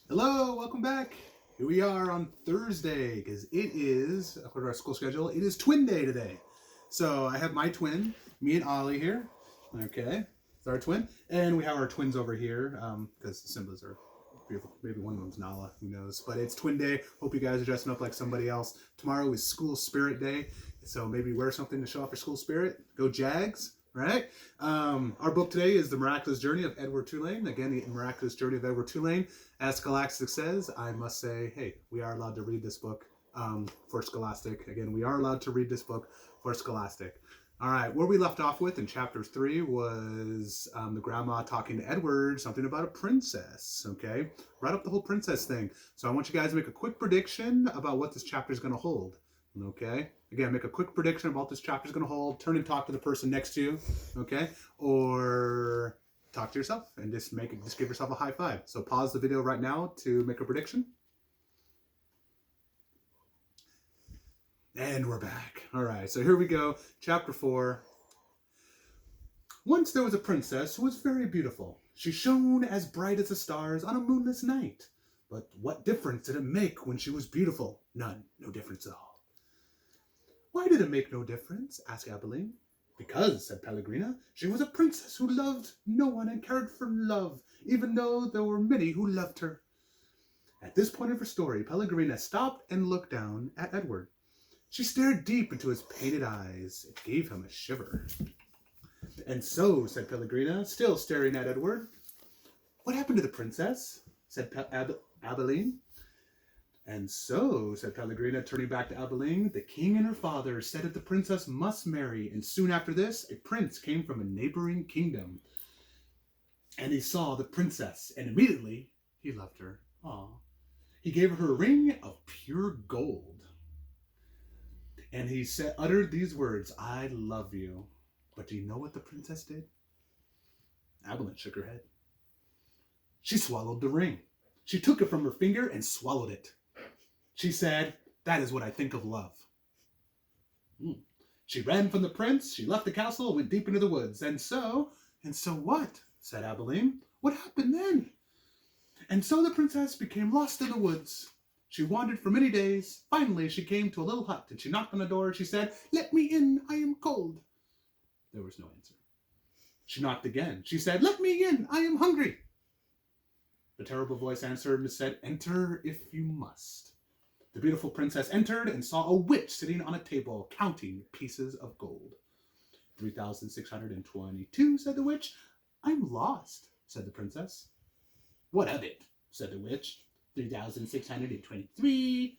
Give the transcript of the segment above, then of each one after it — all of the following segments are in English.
Hello, welcome back. Here we are on Thursday because it is, according to our school schedule, it is twin day today. So I have my twin, me and Ollie here. Okay, it's our twin. And we have our twins over here because the Simbas are beautiful. Maybe one of them's Nala, who knows. But it's twin day. Hope you guys are dressing up like somebody else. Tomorrow is school spirit day. So maybe wear something to show off your school spirit. Go Jags. Right? Our book today is The Miraculous Journey of Edward Tulane. Again, The Miraculous Journey of Edward Tulane. As Scholastic says, I must say, hey, we are allowed to read this book for Scholastic. Again, we are allowed to read this book for Scholastic. All right, where we left off with in chapter 3 was the grandma talking to Edward, something about a princess, okay? Right up the whole princess thing. So I want you guys to make a quick prediction about what this chapter is going to hold, okay? Again, make a quick prediction about what this chapter is going to hold. Turn and talk to the person next to you, okay? Or talk to yourself and just give yourself a high five. So pause the video right now to make a prediction. And we're back. All right, so here we go. Chapter 4. Once there was a princess who was very beautiful. She shone as bright as the stars on a moonless night. But what difference did it make when she was beautiful? None. No difference at all. Why did it make no difference? Asked Abilene. Because, said Pellegrina, she was a princess who loved no one and cared for love, even though there were many who loved her. At this point of her story, Pellegrina stopped and looked down at Edward. She stared deep into his painted eyes. It gave him a shiver. And so, said Pellegrina, still staring at Edward. What happened to the princess? Said Abilene. And so, said Pellegrina, turning back to Abilene, the king and her father said that the princess must marry, and soon after this, a prince came from a neighboring kingdom. And he saw the princess, and immediately he loved her. Aw. He gave her a ring of pure gold. And he uttered these words, I love you. But do you know what the princess did? Abilene shook her head. She swallowed the ring. She took it from her finger and swallowed it. She said, that is what I think of love. She ran from the prince, she left the castle, and went deep into the woods. And so what? Said Abilene. What happened then? And so the princess became lost in the woods. She wandered for many days. Finally, she came to a little hut, and she knocked on the door. She said, let me in, I am cold. There was no answer. She knocked again. She said, let me in, I am hungry. The terrible voice answered and said, enter if you must. The beautiful princess entered and saw a witch sitting on a table counting pieces of gold. 3,622, said the witch. I'm lost, said the princess. What of it, said the witch. 3,623.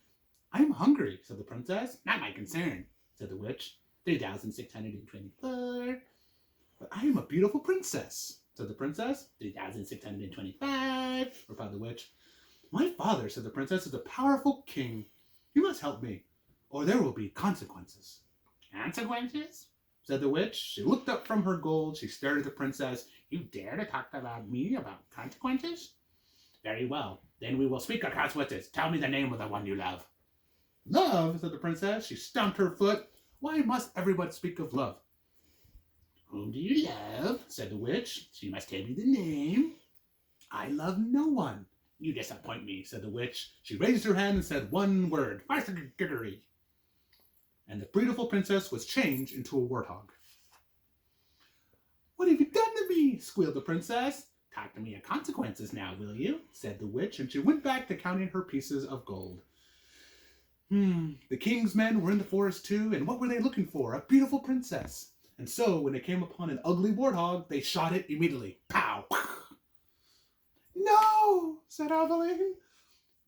I'm hungry, said the princess. Not my concern, said the witch. 3,624. But I am a beautiful princess, said the princess. 3,625, replied the witch. My father, said the princess, is a powerful king. You must help me, or there will be consequences. Consequences? Said the witch. She looked up from her gold. She stared at the princess. You dare to talk about me about consequences? Very well. Then we will speak of consequences. Tell me the name of the one you love. Love, said the princess. She stamped her foot. Why must everyone speak of love? Whom do you love? Said the witch. She must tell me the name. I love no one. You disappoint me, said the witch. She raised her hand and said one word, Farthagiggery. And the beautiful princess was changed into a warthog. What have you done to me? Squealed the princess. Talk to me of consequences now, will you? Said the witch, and she went back to counting her pieces of gold. The king's men were in the forest too, and what were they looking for? A beautiful princess. And so, when they came upon an ugly warthog, they shot it immediately. Pow! No, said Abilene.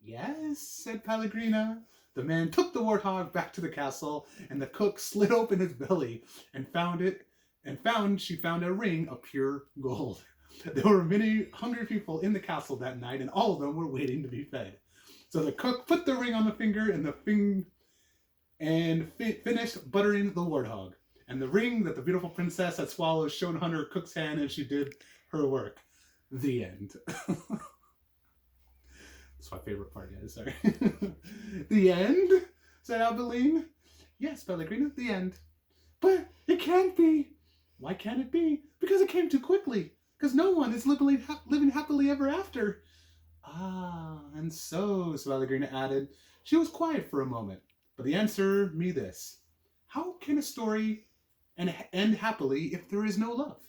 Yes, said Pellegrina. The man took the warthog back to the castle, and the cook slit open his belly and she found a ring of pure gold. There were many hungry people in the castle that night, and all of them were waiting to be fed. So the cook put the ring on the finger and finished buttering the warthog. And the ring that the beautiful princess had swallowed shone on her cook's hand, and she did her work. The end. That's my favorite part, guys. Sorry. The end? Said Abilene. Yes, Pellegrina, the end. But it can't be. Why can't it be? Because it came too quickly. Because no one is living happily ever after. Ah, and so Pellegrina added, she was quiet for a moment, but the answer me this. How can a story end happily if there is no love?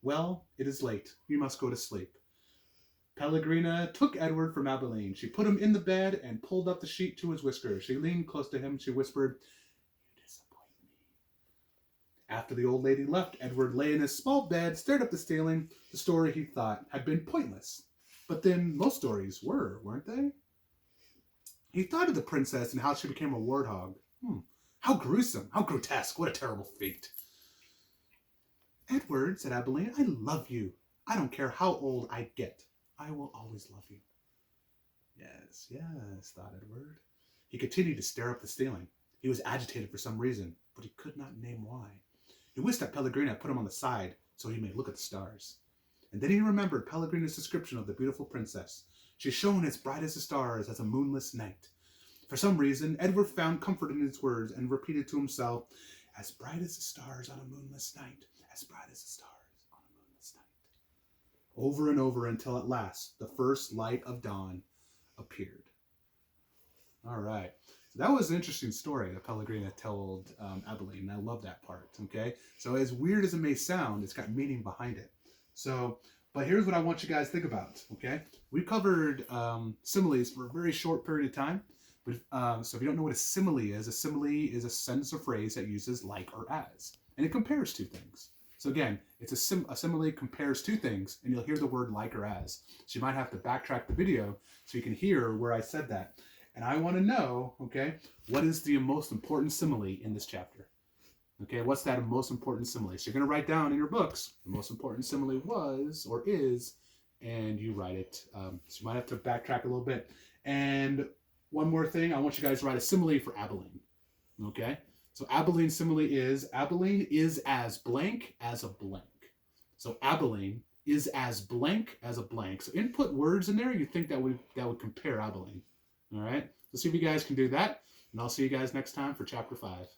Well, it is late. You must go to sleep. Pellegrina took Edward from Abilene. She put him in the bed and pulled up the sheet to his whiskers. She leaned close to him. She whispered, "You disappoint me." After the old lady left, Edward lay in his small bed, stared up the ceiling. The story, he thought, had been pointless. But then most stories were, weren't they? He thought of the princess and how she became a warthog. How gruesome, how grotesque, what a terrible fate. "Edward," said Abilene, "I love you. I don't care how old I get. I will always love you." Yes, yes, thought Edward. He continued to stare up the ceiling. He was agitated for some reason, but he could not name why. He wished that Pellegrina had put him on the side so he may look at the stars. And then he remembered Pellegrina's description of the beautiful princess. She shone as bright as the stars as a moonless night. For some reason, Edward found comfort in his words and repeated to himself, "As bright as the stars on a moonless night, as bright as the stars on a moonless night." Over and over until at last the first light of dawn appeared. All right. So that was an interesting story that Pellegrina told Abilene. I love that part. Okay. So as weird as it may sound, it's got meaning behind it. So, but here's what I want you guys to think about. Okay. We covered similes for a very short period of time. But, so if you don't know what a simile is a sentence or phrase that uses like or as. And it compares two things. So again, it's a simile compares two things, and you'll hear the word like or as. So you might have to backtrack the video so you can hear where I said that. And I want to know, okay, what is the most important simile in this chapter? Okay, what's that most important simile? So you're going to write down in your books, the most important simile was or is, and you write it. So you might have to backtrack a little bit. And one more thing, I want you guys to write a simile for Abilene. Okay? So Abilene simile is as blank as a blank. So Abilene is as blank as a blank. So input words in there you think that would compare Abilene. All right? So see if you guys can do that. And I'll see you guys next time for chapter 5.